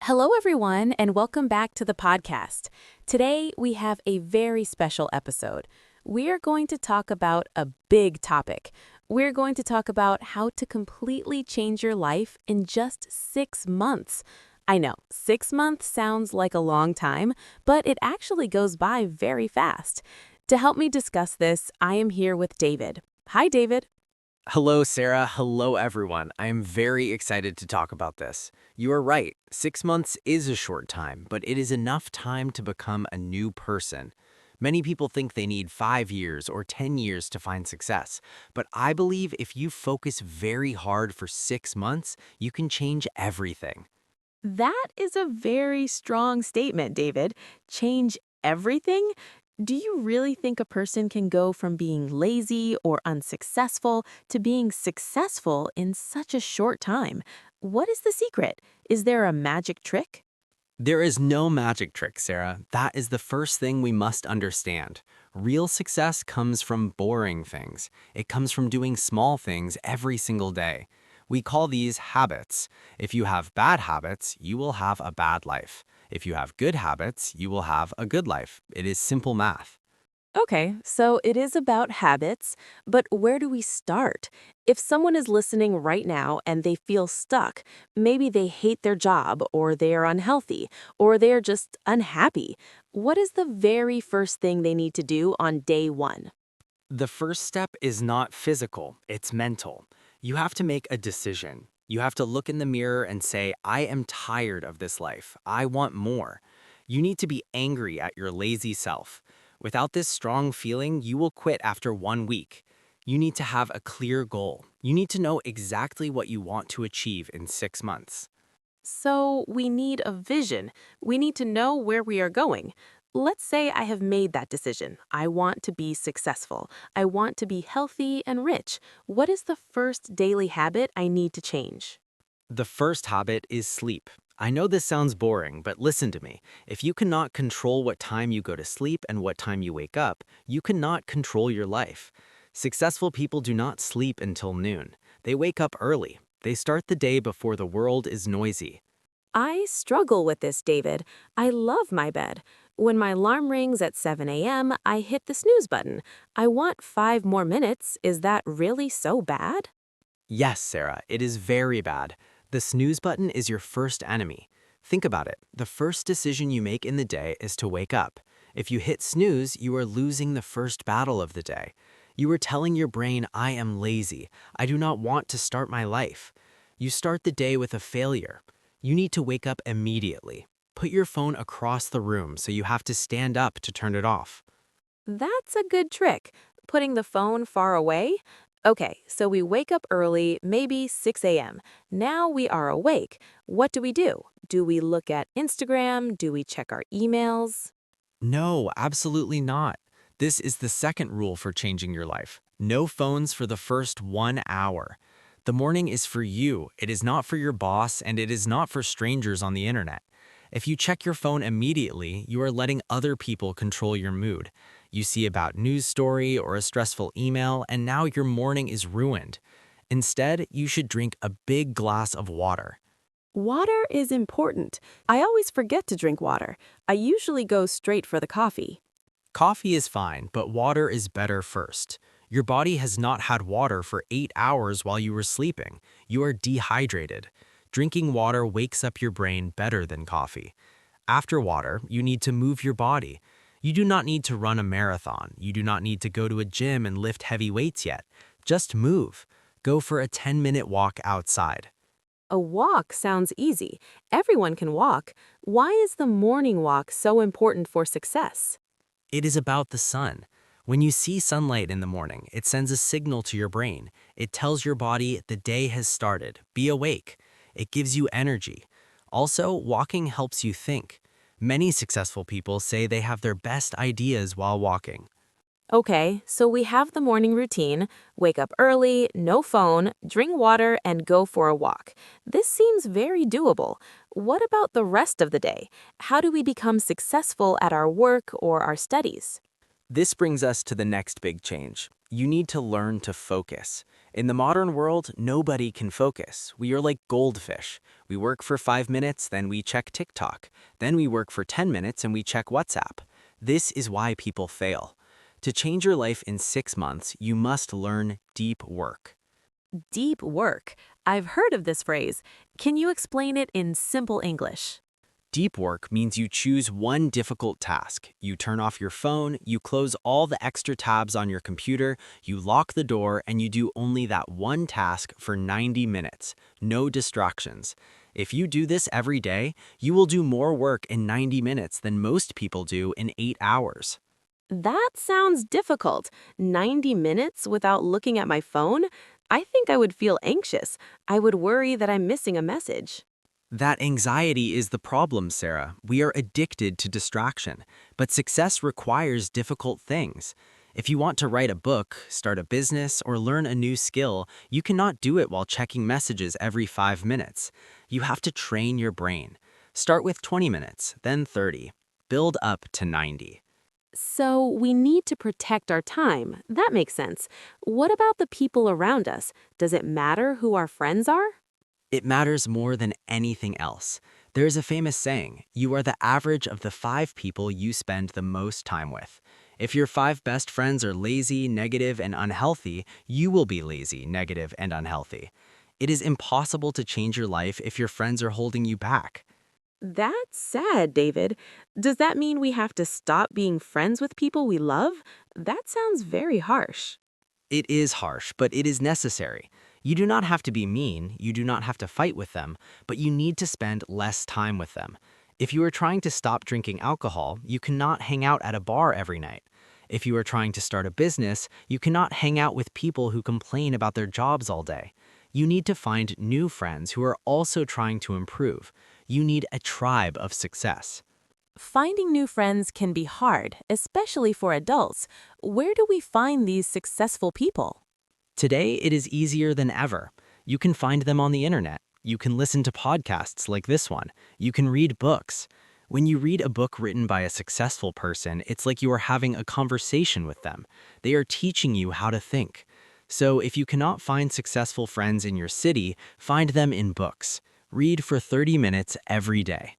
Hello, everyone, and welcome back to the podcast. Today, we have a very special episode. We are going to talk about a big topic. We're going to talk about how to completely change your life in just 6 months. I know, 6 months sounds like a long time, but it actually goes by very fast. To help me discuss this, I am here with David. Hi, David. Hello, Sarah. Hello, everyone. I am very excited to talk about this. You are right. 6 months is a short time, but it is enough time to become a new person. Many people think they need 5 years or 10 years to find success, but I believe if you focus very hard for 6 months, you can change everything. That is a very strong statement, David. Change everything? Do you really think a person can go from being lazy or unsuccessful to being successful in such a short time? What is the secret? Is there a magic trick? There is no magic trick, Sarah. That is the first thing we must understand. Real success comes from boring things. It comes from doing small things every single day. We call these habits. If you have bad habits, you will have a bad life. If you have good habits, you will have a good life. It is simple math. Okay, so it is about habits, but where do we start? If someone is listening right now and they feel stuck, maybe they hate their job, or they are unhealthy, or they're just unhappy, what is the very first thing they need to do on day one? The first step is not physical, it's mental. You have to make a decision. You have to look in the mirror and say, I am tired of this life. I want more. You need to be angry at your lazy self. Without this strong feeling, you will quit after 1 week. You need to have a clear goal. You need to know exactly what you want to achieve in 6 months. So we need a vision. We need to know where we are going. Let's say I have made that decision. I want to be successful. I want to be healthy and rich. What is the first daily habit I need to change? The first habit is sleep. I know this sounds boring, but listen to me. If you cannot control what time you go to sleep and what time you wake up, you cannot control your life. Successful people do not sleep until noon. They wake up early. They start the day before the world is noisy. I struggle with this, David. I love my bed. When my alarm rings at 7 a.m., I hit the snooze button. I want 5 more minutes. Is that really so bad? Yes, Sarah, it is very bad. The snooze button is your first enemy. Think about it. The first decision you make in the day is to wake up. If you hit snooze, you are losing the first battle of the day. You are telling your brain, I am lazy. I do not want to start my life. You start the day with a failure. You need to wake up immediately. Put your phone across the room so you have to stand up to turn it off. That's a good trick. Putting the phone far away? Okay, so we wake up early, maybe 6 a.m. Now we are awake. What do we do? Do we look at Instagram? Do we check our emails? No, absolutely not. This is the second rule for changing your life. No phones for the first 1 hour. The morning is for you. It is not for your boss, and it is not for strangers on the internet. If you check your phone immediately, you are letting other people control your mood. You see about news story or a stressful email, and now your morning is ruined. Instead, you should drink a big glass of water. Water is important. I always forget to drink water. I usually go straight for the coffee. Coffee is fine, but water is better first. Your body has not had water for 8 hours while you were sleeping. You are dehydrated. Drinking water wakes up your brain better than coffee. After water, you need to move your body. You do not need to run a marathon. You do not need to go to a gym and lift heavy weights yet. Just move. Go for a 10-minute walk outside. A walk sounds easy. Everyone can walk. Why is the morning walk so important for success? It is about the sun. When you see sunlight in the morning, it sends a signal to your brain. It tells your body the day has started. Be awake. It gives you energy. Also, walking helps you think. Many successful people say they have their best ideas while walking. Okay, so we have the morning routine, wake up early, no phone, drink water, and go for a walk. This seems very doable. What about the rest of the day? How do we become successful at our work or our studies? This brings us to the next big change. You need to learn to focus. In the modern world, nobody can focus. We are like goldfish. We work for 5 minutes, then we check TikTok. Then we work for 10 minutes and we check WhatsApp. This is why people fail. To change your life in 6 months, you must learn deep work. Deep work. I've heard of this phrase. Can you explain it in simple English? Deep work means you choose one difficult task. You turn off your phone, you close all the extra tabs on your computer, you lock the door, and you do only that one task for 90 minutes. No distractions. If you do this every day, you will do more work in 90 minutes than most people do in 8 hours. That sounds difficult. 90 minutes without looking at my phone? I think I would feel anxious. I would worry that I'm missing a message. That anxiety is the problem, Sarah. We are addicted to distraction, but success requires difficult things. If you want to write a book, start a business, or learn a new skill, you cannot do it while checking messages every 5 minutes. You have to train your brain. Start with 20 minutes, then 30. Build up to 90. So we need to protect our time. That makes sense. What about the people around us? Does it matter who our friends are? It matters more than anything else. There is a famous saying, you are the average of the 5 people you spend the most time with. If your 5 best friends are lazy, negative, and unhealthy, you will be lazy, negative, and unhealthy. It is impossible to change your life if your friends are holding you back. That's sad, David. Does that mean we have to stop being friends with people we love? That sounds very harsh. It is harsh, but it is necessary. You do not have to be mean, you do not have to fight with them, but you need to spend less time with them. If you are trying to stop drinking alcohol, you cannot hang out at a bar every night. If you are trying to start a business, you cannot hang out with people who complain about their jobs all day. You need to find new friends who are also trying to improve. You need a tribe of success. Finding new friends can be hard, especially for adults. Where do we find these successful people? Today, it is easier than ever. You can find them on the internet. You can listen to podcasts like this one. You can read books. When you read a book written by a successful person, it's like you are having a conversation with them. They are teaching you how to think. So if you cannot find successful friends in your city, find them in books. Read for 30 minutes every day.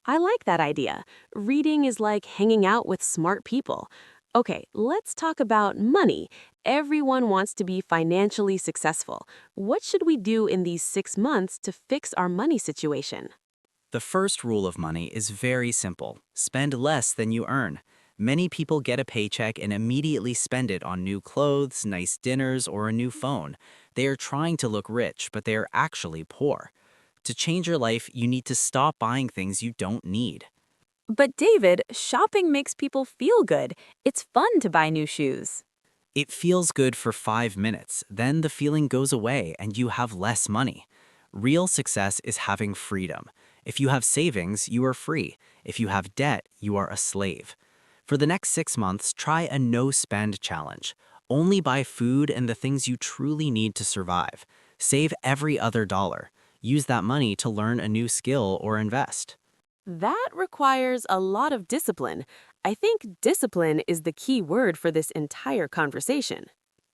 I like that idea. Reading is like hanging out with smart people. Okay, let's talk about money. Everyone wants to be financially successful. What should we do in these 6 months to fix our money situation? The first rule of money is very simple. Spend less than you earn. Many people get a paycheck and immediately spend it on new clothes, nice dinners, or a new phone. They are trying to look rich, but they are actually poor. To change your life, you need to stop buying things you don't need. But David, shopping makes people feel good. It's fun to buy new shoes. It feels good for 5 minutes, then the feeling goes away and you have less money. Real success is having freedom. If you have savings, you are free. If you have debt, you are a slave. For the next 6 months, try a no-spend challenge. Only buy food and the things you truly need to survive. Save every other dollar. Use that money to learn a new skill or invest. That requires a lot of discipline. I think discipline is the key word for this entire conversation.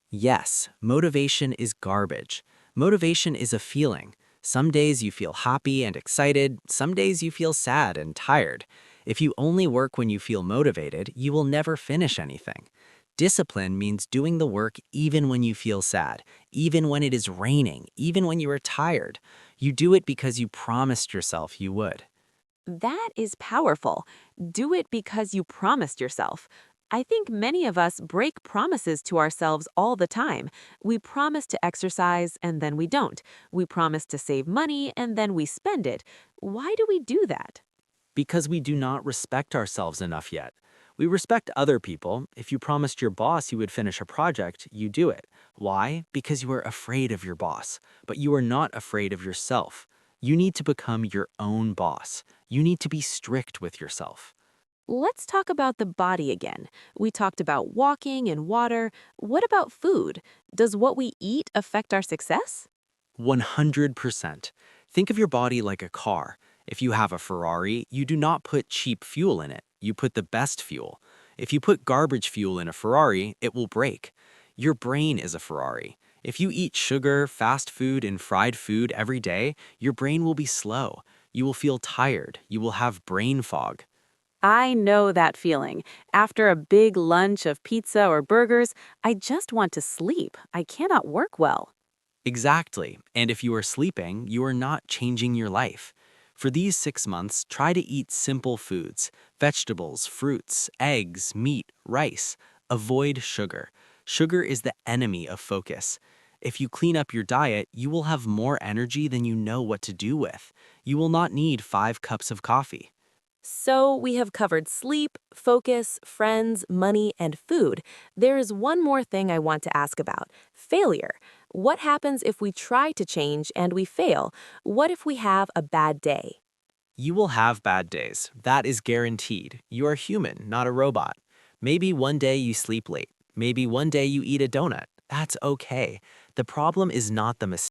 Yes, motivation is garbage. Motivation is a feeling. Some days you feel happy and excited, some days you feel sad and tired. If you only work when you feel motivated, you will never finish anything. Discipline means doing the work even when you feel sad, even when it is raining, even when you are tired. You do it because you promised yourself you would. That is powerful. Do it because you promised yourself. I think many of us break promises to ourselves all the time. We promise to exercise and then we don't. We promise to save money and then we spend it. Why do we do that? Because we do not respect ourselves enough yet. We respect other people. If you promised your boss you would finish a project, you do it. Why? Because you are afraid of your boss, but you are not afraid of yourself. You need to become your own boss. You need to be strict with yourself. Let's talk about the body again. We talked about walking and water. What about food? Does what we eat affect our success? 100%. Think of your body like a car. If you have a Ferrari, you do not put cheap fuel in it. You put the best fuel. If you put garbage fuel in a Ferrari, it will break. Your brain is a Ferrari. If you eat sugar, fast food, and fried food every day, your brain will be slow. You will feel tired. You will have brain fog. I know that feeling. After a big lunch of pizza or burgers, I just want to sleep. I cannot work well. Exactly. And if you are sleeping, you are not changing your life. For these 6 months, try to eat simple foods: vegetables, fruits, eggs, meat, rice. Avoid sugar. Sugar is the enemy of focus. If you clean up your diet, you will have more energy than you know what to do with. You will not need 5 cups of coffee. So, we have covered sleep, focus, friends, money, and food. There is one more thing I want to ask about: failure. What happens if we try to change and we fail? What if we have a bad day? You will have bad days. That is guaranteed. You are human, not a robot. Maybe one day you sleep late. Maybe one day you eat a donut. That's okay. The problem is not the mistake.